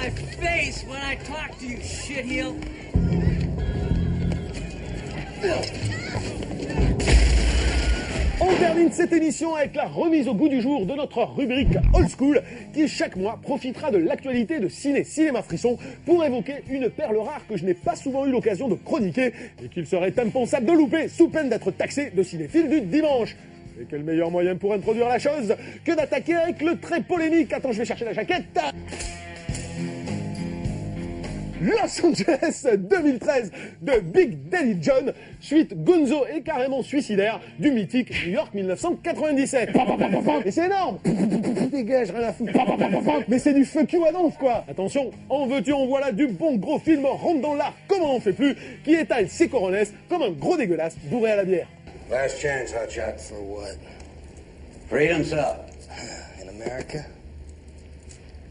my face when I talk to you, shitheel. On termine cette émission avec la remise au goût du jour de notre rubrique Old School qui chaque mois profitera de l'actualité de Cinéma Frisson pour évoquer une perle rare que je n'ai pas souvent eu l'occasion de chroniquer et qu'il serait impensable de louper sous peine d'être taxé de cinéphile du dimanche. Et quel meilleur moyen pour introduire la chose que d'attaquer avec le très polémique... Attends, je vais chercher la jaquette. Los Angeles 2013 de Big Daddy John, suite Gonzo est carrément suicidaire du mythique New York 1997. Et c'est énorme. Dégage, rien à foutre. Mais c'est du fuck you annonce quoi. Attention, en veux-tu, en voilà du bon gros film rentre dans l'art comme on n'en fait plus, qui étale ses coronesses comme un gros dégueulasse bourré à la bière. Last chance, hotshot. For what? Freedom, sir. In America?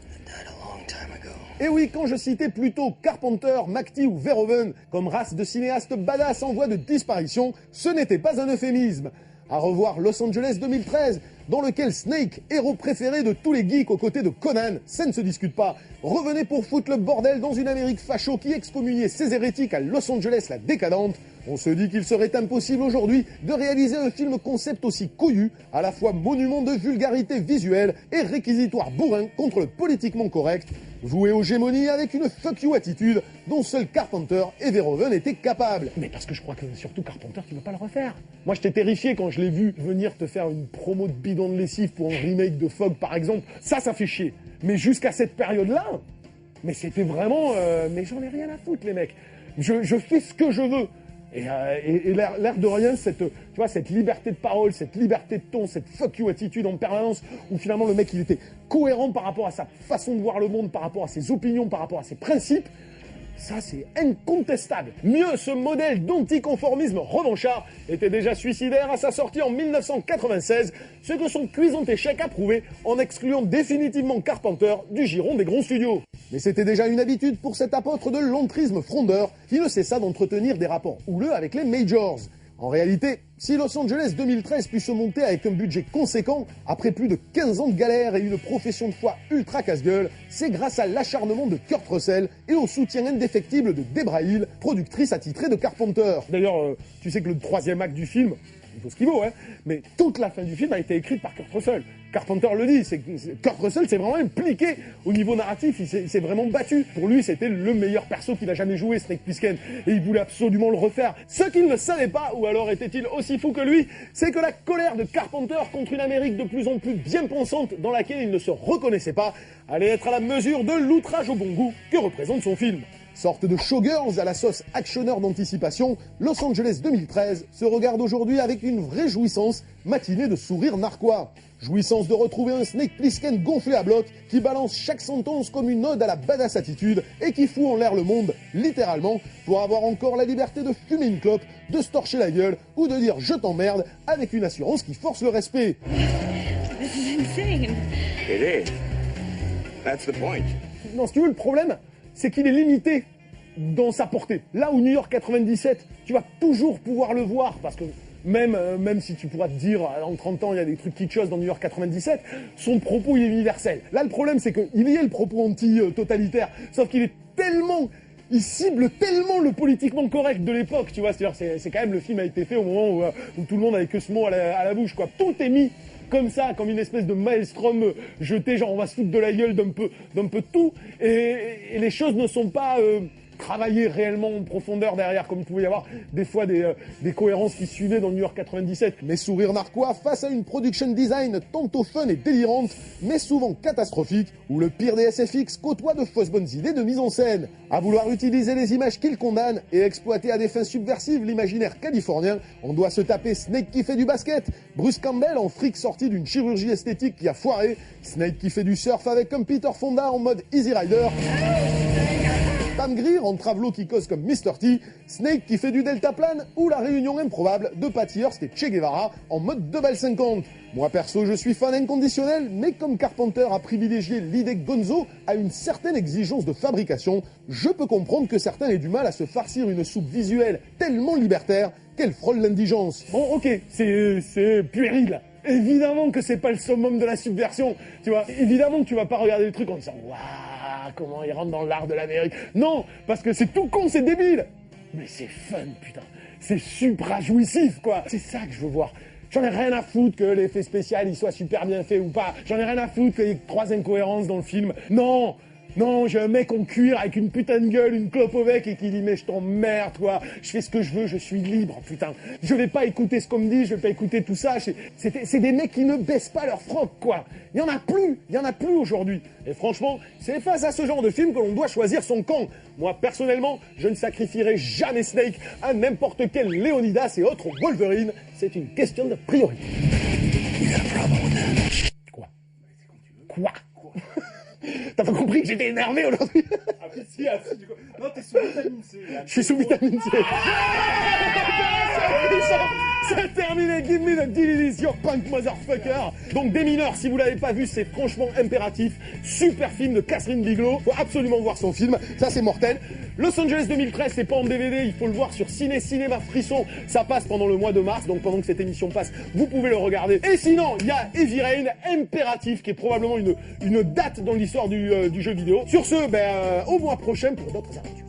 I died a long time ago. Et oui, quand je citais plutôt Carpenter, McTee ou Verhoeven comme race de cinéastes badass en voie de disparition, ce n'était pas un euphémisme. À revoir Los Angeles 2013, dans lequel Snake, héros préféré de tous les geeks aux côtés de Conan, ça ne se discute pas, revenait pour foutre le bordel dans une Amérique facho qui excommuniait ses hérétiques à Los Angeles la décadente. On se dit qu'il serait impossible aujourd'hui de réaliser un film concept aussi couillu, à la fois monument de vulgarité visuelle et réquisitoire bourrin contre le politiquement correct, voué aux gémonies avec une fuck you attitude dont seul Carpenter et Verhoeven étaient capables. Mais parce que je crois que surtout Carpenter, tu vas pas le refaire. Moi j'étais terrifié quand je l'ai vu venir te faire une promo de bidon de lessive pour un remake de Fog par exemple. Ça fait chier. Mais jusqu'à cette période-là, mais c'était vraiment... mais j'en ai rien à foutre les mecs. Je fais ce que je veux. Et l'air de rien, cette liberté de parole, cette liberté de ton, cette fuck you attitude en permanence, où finalement le mec il était cohérent par rapport à sa façon de voir le monde, par rapport à ses opinions, par rapport à ses principes, ça c'est incontestable. Mieux, ce modèle d'anticonformisme revanchard était déjà suicidaire à sa sortie en 1996, ce que son cuisant échec a prouvé en excluant définitivement Carpenter du giron des grands studios. Mais c'était déjà une habitude pour cet apôtre de l'entrisme frondeur qui ne cessa d'entretenir des rapports houleux avec les majors. En réalité, si Los Angeles 2013 put se monter avec un budget conséquent, après plus de 15 ans de galère et une profession de foi ultra casse-gueule, c'est grâce à l'acharnement de Kurt Russell et au soutien indéfectible de Debra Hill, productrice attitrée de Carpenter. D'ailleurs, tu sais que le troisième acte du film, il faut ce qu'il vaut, hein, mais toute la fin du film a été écrite par Kurt Russell. Carpenter le dit, Kurt Russell s'est vraiment impliqué au niveau narratif, il s'est vraiment battu. Pour lui, c'était le meilleur perso qu'il a jamais joué, Snake Plissken, et il voulait absolument le refaire. Ce qu'il ne savait pas, ou alors était-il aussi fou que lui, c'est que la colère de Carpenter contre une Amérique de plus en plus bien pensante dans laquelle il ne se reconnaissait pas, allait être à la mesure de l'outrage au bon goût que représente son film. Sorte de showgirls à la sauce actionneur d'anticipation, Los Angeles 2013 se regarde aujourd'hui avec une vraie jouissance, matinée de sourire narquois. Jouissance de retrouver un Snake Plissken gonflé à bloc qui balance chaque sentence comme une ode à la badass attitude et qui fout en l'air le monde, littéralement, pour avoir encore la liberté de fumer une clope, de se torcher la gueule ou de dire « je t'emmerde » avec une assurance qui force le respect. This is insane. It is. That's the point. Non, si tu veux, le problème, c'est qu'il est limité dans sa portée. Là où New York 97, tu vas toujours pouvoir le voir, parce que même si tu pourras te dire, en 30 ans, il y a des trucs kitschos dans New York 97, son propos, il est universel. Là, le problème, c'est qu'il y a le propos anti-totalitaire, sauf qu'il est tellement... Il cible tellement le politiquement correct de l'époque, tu vois. C'est-à-dire, c'est quand même, le film a été fait au moment où tout le monde avait que ce mot à la bouche, quoi. Tout est mis comme ça, comme une espèce de maelstrom jeté, genre on va se foutre de la gueule d'un peu de tout, et les choses ne sont pas travaillées réellement en profondeur derrière, comme il pouvait y avoir des fois des cohérences qui suivaient dans New York 97. Mais sourire narquois face à une production design tantôt fun et délirante, mais souvent catastrophique, où le pire des SFX côtoie de fausses bonnes idées de mise en scène. À vouloir utiliser les images qu'il condamne et exploiter à des fins subversives l'imaginaire californien, on doit se taper Snake qui fait du basket, Bruce Campbell en fric sorti d'une chirurgie esthétique qui a foiré, Snake qui fait du surf avec un Peter Fonda en mode Easy Rider, Pam Grier en travelot qui cause comme Mr. T, Snake qui fait du deltaplane ou la réunion improbable de Patty Hearst et Che Guevara en mode 2,50 $. Moi perso je suis fan inconditionnel, mais comme Carpenter a privilégié l'idée Gonzo à une certaine exigence de fabrication, je peux comprendre que certains aient du mal à se farcir une soupe visuelle tellement libertaire qu'elle frôle l'indigence. Bon ok, c'est puéril. Évidemment que c'est pas le summum de la subversion, tu vois. Évidemment que tu vas pas regarder le truc en disant waouh, comment il rentre dans l'art de l'Amérique. Non, parce que c'est tout con, c'est débile. Mais c'est fun, putain. C'est super jouissif, quoi. C'est ça que je veux voir. J'en ai rien à foutre que l'effet spécial il soit super bien fait ou pas. J'en ai rien à foutre qu'il y ait 3 incohérences dans le film. Non, non, j'ai un mec en cuir avec une putain de gueule, une clope au bec et qui dit mais je t'emmerde, toi. Je fais ce que je veux, je suis libre, putain. Je vais pas écouter ce qu'on me dit, je vais pas écouter tout ça. C'est des mecs qui ne baissent pas leur froc, quoi. Il y en a plus aujourd'hui. Et franchement, c'est face à ce genre de film que l'on doit choisir son camp. Moi, personnellement, je ne sacrifierai jamais Snake à n'importe quel Léonidas et autres Wolverine. C'est une question de priorité. Quoi? T'as pas compris que j'étais énervé aujourd'hui? Ah, mais si, non, t'es sous vitamine C. Là. Je suis sous vitamine C. C'est terminé, give me the DVDs, your punk motherfucker. Donc Des Mineurs, si vous l'avez pas vu, c'est franchement impératif. Super film de Catherine Bigelow. Faut absolument voir son film, ça c'est mortel. Los Angeles 2013, c'est pas en DVD, il faut le voir sur Cinéma Frisson. Ça passe pendant le mois de mars, donc pendant que cette émission passe, vous pouvez le regarder. Et sinon, il y a Heavy Rain, impératif, qui est probablement une date dans l'histoire du jeu vidéo. Sur ce, au mois prochain pour d'autres aventures.